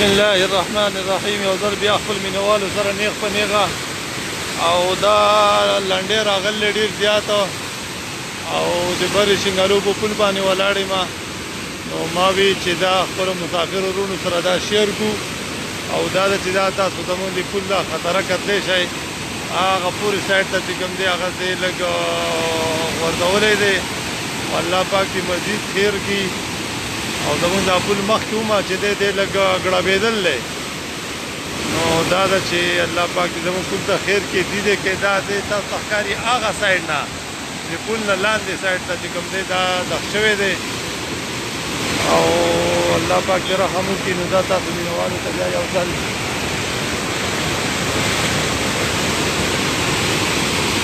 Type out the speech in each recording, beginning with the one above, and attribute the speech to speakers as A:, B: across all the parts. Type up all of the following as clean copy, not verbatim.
A: بسم الله الرحمن الرحیم. یو ځل بیا خپل مینوالو سره نیغ په نیغه او دا لنډې راغلې ډېر زیات او د برې شینګالو په پل باندې ولاړ یم. نو ما وی چې دا خپلو مسافرو وروڼو سره دا شیر کړو او دا ده چې دا تاسو زموږ د پل دا خطره کتلی شئ. هغه پورې سایډ ته چې کوم دی هغه دې لږ غورځولی دی. الله پاک دې مزید خیر کړي او زمونږ دا پل مخکې ومه چې دی لږ ګړبېدل دی. نو دا ده چې الله پاک دې زمونږ پل ته خیر کړي. دې کې دا دی تاسو ته ښکاري هغه سایډ نه د پل نه لاندې سایډ ته چې کوم دی دا دغ شوی دی او الله پاک دې رحم وکړي. نو دا تاسو مینوالو ته بیا یو ځل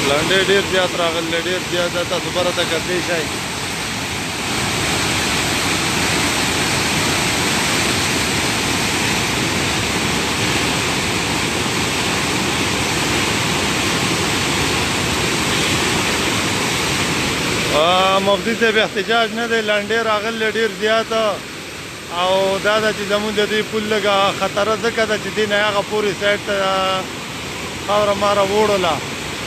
A: لنډې ډېر زیات راغلی ډېر زیات دا تاسو بره ته کتلی شئ. مفتی صاحب احتجاج نه دی لنډې راغلی ډېر زیات او دا ده چې زمونږ د دې پل لږه خطره ځکه ده چې دې نه هغه پورې سایډ ته خاوره ماره وړله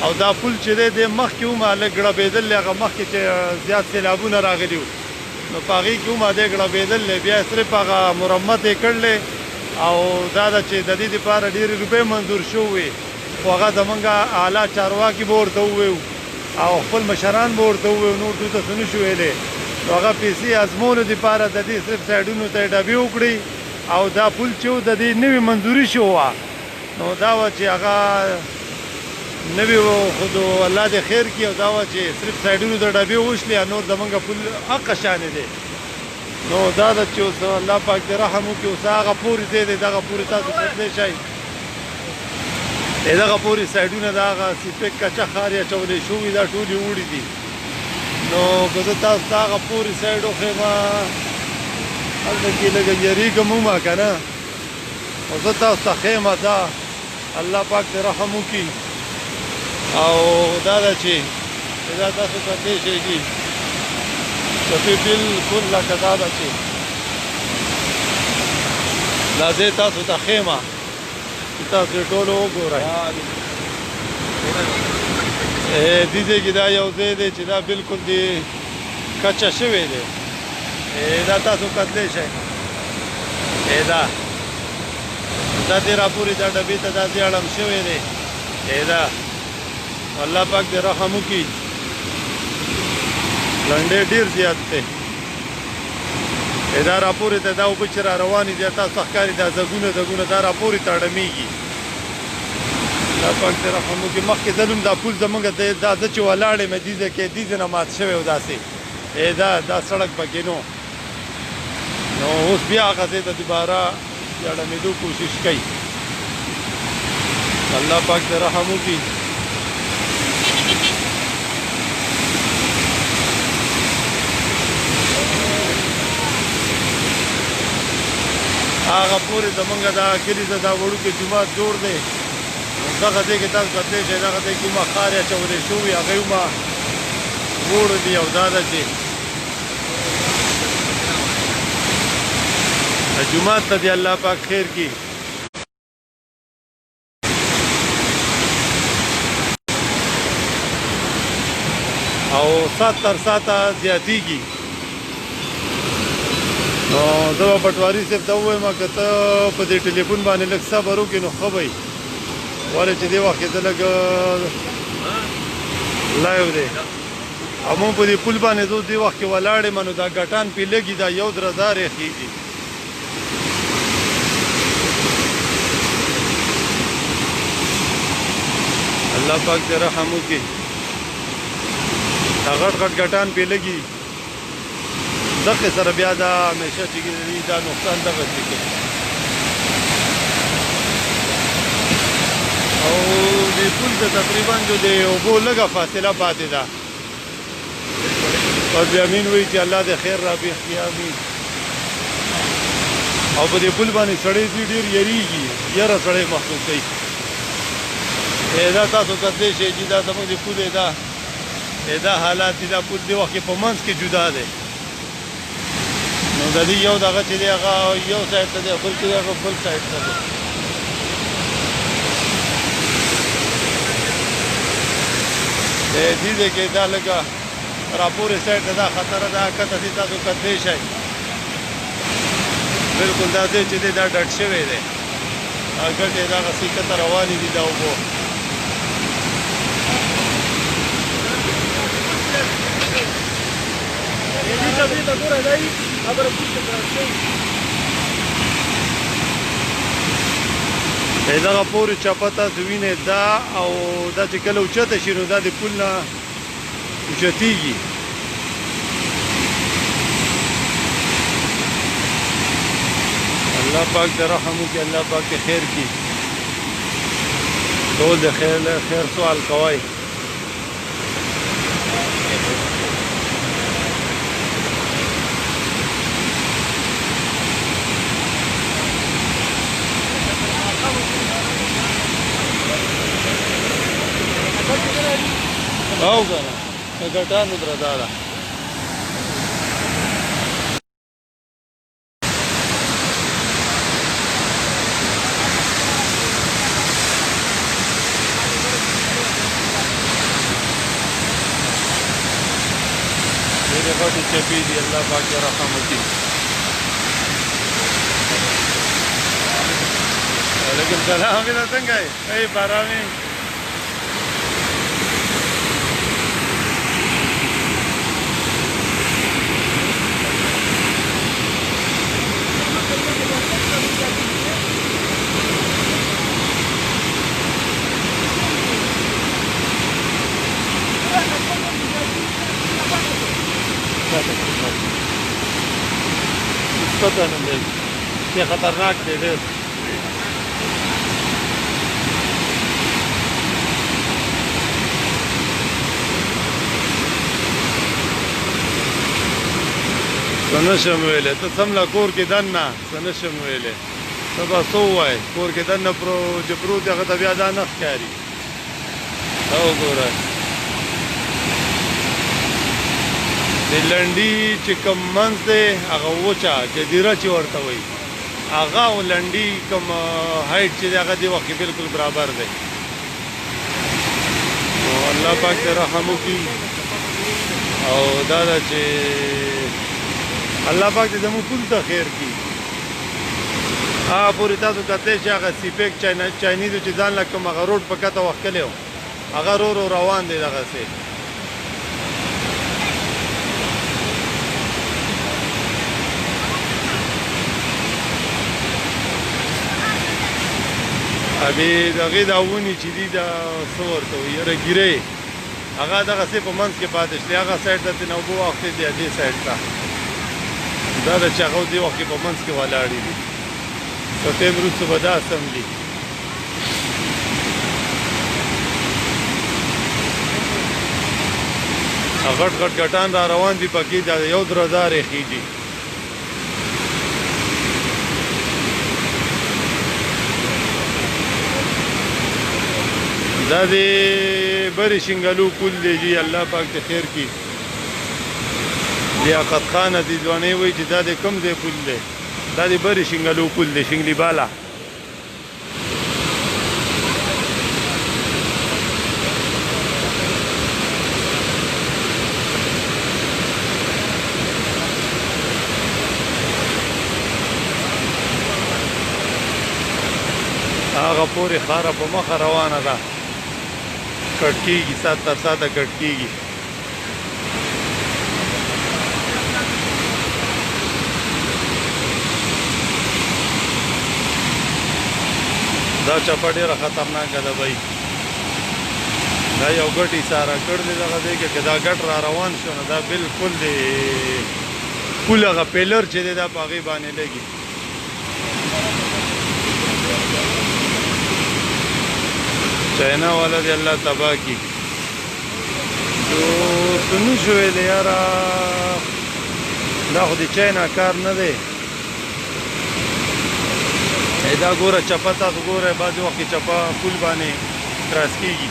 A: او دا پل چې دی دی مخکې ومه لږ ګړبېدل دی. هغه مخکې چې زیات سیلابونه راغلي وو نو په هغې کې ومه دی ګړبېدل دی. بیا صرف هغه مرمت یې کړلی او دا ده چې د دې دپاره ډېرې روپۍ منظور شوې خو هغه زمونږ اعلی چارواکي به ورته وویو او خپل مشران به ورته وویو نور دوی ته څه نشو ویلی. نو هغه پیسې ازمولو دپاره د دې صرف سایډونو ته یې ډبې وکړي او دا پل چې و د دې نوې منظوري شو وه. نو دا وه چې هغه نوې و خو الله دې خیر کړي او دا وه چې صرف سایډونو ته ډبې وشلې نور زمونږ پل حقه شانې دی. نو دا ده چې اوس الله پاک دې رحم وکړي. اوس هغه پورې ځای دی دغه پورې تاسو کتلی شئ. دغه پورې سایډونه د هغه سیپک کچه خار یې اچولی شوي دا ټولې وړي دي. نو که زه تاسو ته هغه پورې سایډ وښیم هلته کې لږه یریږم ومه که نه خو زه تاسو ته ښیم دا الله پاک دې رحم وکړي او دا ده چې دا تاسو کتلی شئ چې صفي بلکل لکه دا ده چې دا زه تاسو ته ښیم تاسو ټولو وګورئ. دې ځای کې دا یو ځای دی چې دا بلکل دی کچه شوی دی. دا تاسو کتلی شئ. دا دې راپورې دا ډبې ته دا ځای اړم شوی دی. دا الله پاک دې رحم وکړي. لنډې ډېر زیات دی. دا راپورې ته دا اوبه چې را روانې دي تاسو ته ښکاري دا زګونه دا راپورې ته اړمیږي. الله پاک دې رحم وکړي. مخکې ځل هم دا پل زمونږ دا زه چې ولاړ یم دې ځای کې دې ځای نه مات شوی و داسې دا سړک پکې نو اوس بیا هغه ځای ته دوباره د اړمېدو کوشش کوي. الله پاک دې رحم وکړي. هغه پورې زمونږ دا کلي ته دا وړوکی جومات جوړ دی. دغه ځای کې تاسو کتلی شئ دغه ځای کې ومه خار یې اچولی شوي هغې ومه وړو دي او دا ده چې جومات ته دې الله پاک خیر کړي. او سات تر ساته زیاتېږي. نو زه به پټواري صاحب ته ووایم که ته په دې ټلیفون باندې لږ صبر وکړې نو ښه به وي ولې چې دې وخت کې زه لږ لایو دی او مونږ په دې پل باندې زه اوس دې وخت کې ولاړ یم نو دا ګټان پې لګي دا یو درزار یې خېږي. الله پاک دې رحم وکړي. دا غټ غټ ګټان پې لګي دغه سره بیا دا همیشه چې دا نقصان دغه څه کوي او دې پل ته تقریبا جو د اوبو لږه فاصله پاتې ده. بس بیا امین وایي چې الله دې خیر رابېخ کړي امین. او په دې پل باندې سړی ځي ډېر یریږي یره سړی محسوس کوي. دا تاسو کتلی شئ چې دا زموږ د پل دا حالات دي. دا پل دې وخت کې په منځ کې جدا دی نو د دې یو دغه چې دی هغه یو سایډ ته دی بل چې دی هغه بل سایډ ته دی د دې ځای کې دا لږه راپورې سایډ ته دا خطره ده کته دې تاسو کتلی شئ بلکل دا ځای چې دی دا ډډ شوی دی ګټې دغسې کته روانې دي دا اوبه دغه پورې چپه تاسو وینئ دا او دا چې کله اوچته شي نو دا د پل نه اوچتېږي الله پاک د رحم وکړي الله پاک د خیر کړي ټول د خیر سوال کوئ او کنه ګټانو دردا ده ډېرې غټې چپې دي الله پاک یې رحم وکړي وعلیکم سلام بیره څنګه یې ای بارامي پته نه دی چې خطرناک دی ډېر څه نشم ویلی ته څمله کور کې دننه څه نشم ویلی ته به څه ووایې کور کې دننه چې پروت دی هغه ته بیا دا نه ښکاري ته وګوره د لنډي چې کوم منځ دی هغه وچه جزیره چې ورته وایي هغه او لنډي کوم هایټ چې دی هغه دې وخت کې بلکل برابر دی نو الله پاک دې رحم وکړي او دا ده چې الله پاک دې زموږ ټول ته خیر کړي هغه پورې تاسو کتلی چې هغه سیپیک چاینیزو چې ځان له کوم هغه روډ په کته وښکلی و هغه رو روان دی دغسې هغې دا ونې چې دي دا څه ورته وایي یاره ګیرې هغه دغسې په منځ کې پاتې شلې هغه سایډ ته ترې نه اوبه واخلې دي دې سایډ ته دا ده چې هغه دې وخت کې په منځ کې ولاړې دي په ټیم وروسته به دا سملي غټ غټ ګټان را روان دي پکې دا یو درزار یې خېږي دا د بری شنګلو پل دی جی الله پاک ته خیر کړي لیاقت خان عزیزوانې وایي چې دا د کوم ځای پل دی دا د بری شنګلو پل دی شنګلي بالا هغه پورې خاره په مخه روانه ده کټ کېږي سات تر ساته کټ کېږي دا چپه ډېره خطرناکه ده بھائی دا یو ګټ ایساره کړ دی دغه ځای کې که دا ګټ را روان شو نو دا بلکل د پل هغه پیلر چې دی دا په هغې باندې لګي چاینا والا دی الله تباه کی تو سنو شوی دی یاره دا خو د چاینا کار نه دی دا ګوره چپه تاسو ګوره بعضې وخت کې چپه پل باندې کراس کېږي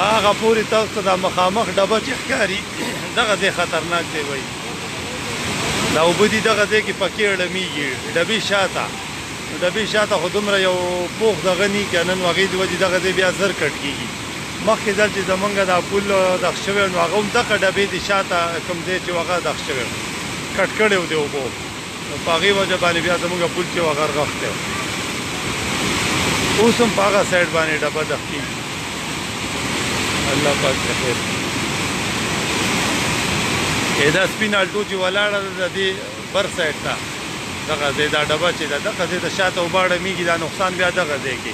A: هغه پورې تاسو ته دا مخامخ ډبه چې ښکاري دغه ځای خطرناک دی وایي دا اوبه دي دغه ځای کې پکې ړمیږي ډبې شاته نو ډبې شاته خو دومره یو پوخ دغه نی که نن هغې د وجې دغه ځای بیا زر کټ کېږي مخکې ځل چې زمونږ دا پل دغ شوی نو هغه هم دغه ډبې د شاته کوم ځای چې هغه دغ شوی کټ کړی و د اوبو نو په هغې وجه باندې بیا زمونږ پل چې هغه رغښتی و اوس هم په هغه سایډ باندې ډبه دغ کېږي الله پاک ته خیر دا سپین الټو چې ولاړه ده د دې بر سایډ ته دغه ځای دا ډبه چې ده دغه ځای د شاته اوبه ړمیږي دا نقصان بیا دغه ځای کې